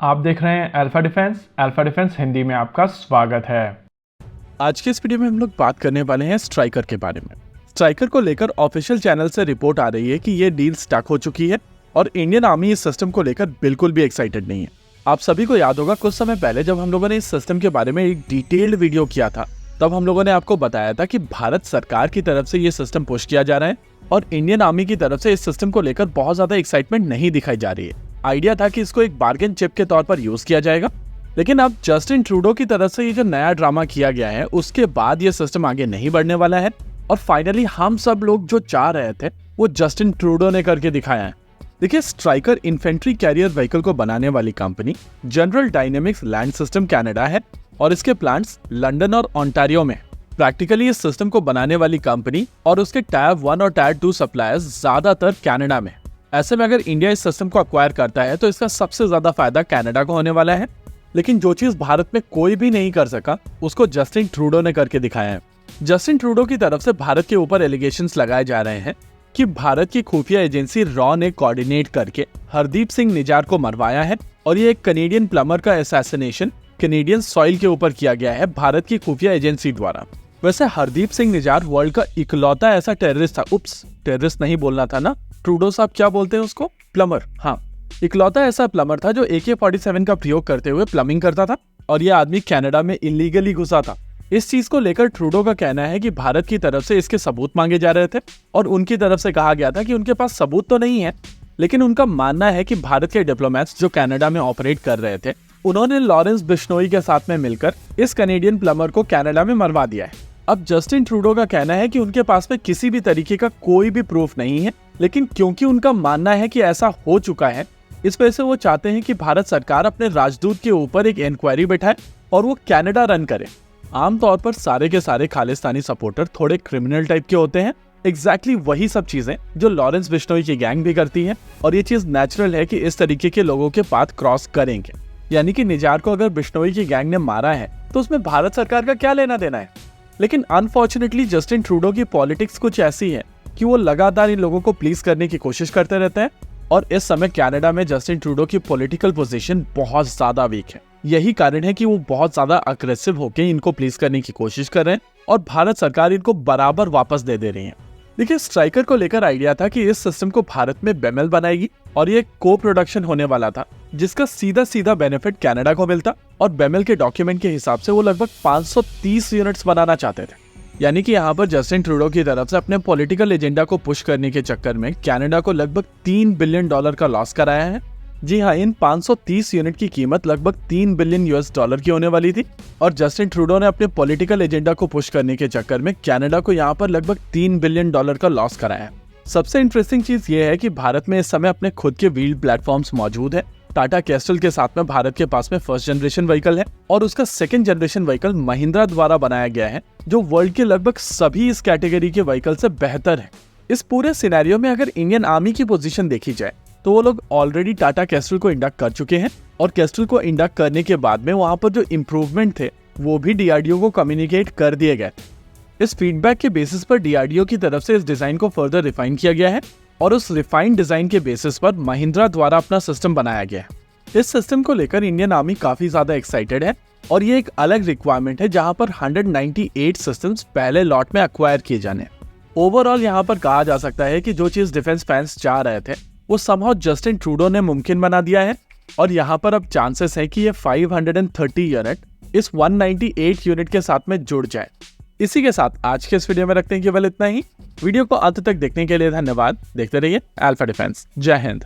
आप देख रहे हैं अल्फा डिफेंस हिंदी में आपका स्वागत है। आज के इस वीडियो में हम लोग बात करने वाले हैं स्ट्राइकर के बारे में। स्ट्राइकर को लेकर ऑफिशियल चैनल से रिपोर्ट आ रही है कि ये डील स्टक हो चुकी है और इंडियन आर्मी इस सिस्टम को लेकर बिल्कुल भी एक्साइटेड नहीं है। आप सभी को याद होगा कुछ समय पहले जब हम लोगों ने इस सिस्टम के बारे में एक डिटेल्ड वीडियो किया था, तब हम लोगों ने आपको बताया था कि भारत सरकार की तरफ से ये सिस्टम पुश किया जा रहा है और इंडियन आर्मी की तरफ से इस सिस्टम को लेकर बहुत ज्यादा एक्साइटमेंट नहीं दिखाई जा रही है। आइडिया था कि इसको एक बार्गेन चिप के तौर पर यूज किया जाएगा, लेकिन अब जस्टिन ट्रूडो की तरफ से ये जो नया ड्रामा किया गया है उसके बाद ये सिस्टम आगे नहीं बढ़ने वाला है और फाइनली हम सब लोग जो चाह रहे थे वो जस्टिन ट्रूडो ने करके दिखाया है। देखिए, स्ट्राइकर इन्फेंट्री कैरियर व्हीकल को बनाने वाली company general dynamics land system Canada है और इसके प्लांट्स लंदन और ओंटारियो में। प्रैक्टिकली इस सिस्टम को बनाने वाली कंपनी और उसके टायर 1 और टायर 2 सप्लायर्स ज्यादातर कनाडा में। ऐसे में अगर इंडिया इस सिस्टम को अक्वायर करता है तो इसका सबसे ज्यादा फायदा कनाडा को होने वाला है। लेकिन जो चीज भारत में कोई भी नहीं कर सका उसको जस्टिन ट्रूडो ने करके दिखाया है। जस्टिन ट्रूडो की तरफ से भारत के ऊपर एलिगेशंस लगाए जा रहे हैं कि भारत की खुफिया एजेंसी रॉ ने कोऑर्डिनेट करके हरदीप सिंह निजार को मरवाया है और ये एक कनेडियन प्लम्बर का असैसिनेशन कनेडियन सॉइल के ऊपर किया गया है भारत की खुफिया एजेंसी द्वारा। वैसे हरदीप सिंह निजार वर्ल्ड का इकलौता ऐसा टेररिस्ट था, टेररिस्ट नहीं बोलना था ना, ट्रूडो साहब क्या बोलते हैं उसको, प्लम्बर। हाँ, इकलौता ऐसा प्लम्बर था जो AK-47 का प्रयोग करते हुए प्लम्बिंग करता था और ये आदमी कनाडा में इलीगली घुसा था। इस चीज को लेकर ट्रूडो का कहना है कि भारत की तरफ से इसके सबूत मांगे जा रहे थे और उनकी तरफ से कहा गया था कि उनके पास सबूत तो नहीं है, लेकिन उनका मानना है कि भारत के डिप्लोमेट्स जो कनाडा में ऑपरेट कर रहे थे उन्होंने लॉरेंस बिश्नोई के साथ में मिलकर इस कनेडियन प्लम्बर को कनाडा में मरवा दिया है। अब जस्टिन ट्रूडो का कहना है कि उनके पास में किसी भी तरीके का कोई भी प्रूफ नहीं है, लेकिन क्योंकि उनका मानना है कि ऐसा हो चुका है, इस वजह से वो चाहते हैं कि भारत सरकार अपने राजदूत के ऊपर एक इंक्वायरी बैठाए और वो कनाडा रन करे। आमतौर पर सारे के सारे खालिस्तानी सपोर्टर थोड़े क्रिमिनल टाइप के होते हैं, एग्जैक्टली वही सब चीजें जो लॉरेंस बिश्नोई की गैंग भी करती है और ये चीज नेचुरल है कि इस तरीके के लोगों के पाथ क्रॉस करेंगे। यानी कि निजार को अगर बिश्नोई की गैंग ने मारा है तो उसमें भारत सरकार का क्या लेना देना है। लेकिन अनफॉर्चुनेटली जस्टिन ट्रूडो की पॉलिटिक्स कुछ ऐसी है कि वो लगातार इन लोगों को प्लीज करने की कोशिश करते रहते हैं और इस समय कनाडा में जस्टिन ट्रूडो की पॉलिटिकल पोजीशन बहुत ज्यादा वीक है। यही कारण है कि वो बहुत ज्यादा अग्रेसिव होकर इनको प्लीज करने की कोशिश कर रहे हैं और भारत सरकार इनको बराबर वापस दे रही है। देखिए, स्ट्राइकर को लेकर आइडिया था कि इस सिस्टम को भारत में बेमेल बनाएगी और ये को प्रोडक्शन होने वाला था जिसका सीधा सीधा बेनिफिट कनाडा को मिलता और बेमेल के डॉक्यूमेंट के हिसाब से वो लगभग 530 यूनिट्स बनाना चाहते थे। यानी कि यहाँ पर जस्टिन ट्रूडो की तरफ से अपने पॉलिटिकल एजेंडा को पुश करने के चक्कर में कनाडा को लगभग $3 बिलियन का लॉस कराया है। जी हाँ, इन 530 यूनिट की कीमत लगभग $3 बिलियन की होने वाली थी और जस्टिन ट्रूडो ने अपने पॉलिटिकल एजेंडा को पुश करने के चक्कर में कनाडा को यहाँ पर लगभग $3 बिलियन का लॉस कराया है। सबसे इंटरेस्टिंग चीज ये है कि भारत में इस समय अपने खुद के व्हील्ड प्लेटफॉर्म्स मौजूद है। टाटा कैस्टल के साथ में भारत के पास में फर्स्ट जनरेशन व्हीकल है और उसका सेकंड जनरेशन व्हीकल महिंद्रा द्वारा बनाया गया है जो वर्ल्ड के लगभग सभी इस कैटेगरी के व्हीकल से बेहतर है। इस पूरे सिनेरियो में अगर इंडियन आर्मी की पोजीशन देखी जाए तो वो लोग ऑलरेडी टाटा कैस्टल को इंडक्ट कर चुके हैं और कैस्टल को इंडक्ट करने के बाद में वहां पर जो इम्प्रूवमेंट थे वो भी DRDO को कम्युनिकेट कर दिए गए। इस फीडबैक के बेसिस पर DRDO की तरफ से इस डिजाइन को फर्दर रिफाइन किया गया है और उस रिफाइंड डिजाइन के बेसिस पर महिंद्रा द्वारा अपना सिस्टम बनाया गया है। इस सिस्टम को लेकर इंडियन आर्मी काफी ज्यादा एक्साइटेड है और ये एक अलग रिक्वायरमेंट है जहां पर 198 सिस्टम्स पहले लॉट में अक्वायर किए जाने। ओवरऑल यहाँ पर कहा जा सकता है कि जो चीज डिफेंस फैंस चाह रहे थे वो समहाउ जस्टिन ट्रूडो ने मुमकिन बना दिया है और यहाँ पर अब चांसेस है कि ये 530 यूनिट इस 198 यूनिट के साथ में जुड़ जाए। इसी के साथ आज के इस वीडियो में रखते हैं केवल इतना ही। वीडियो को अंत तक देखने के लिए धन्यवाद। देखते रहिए अल्फा डिफेंस। जय हिंद।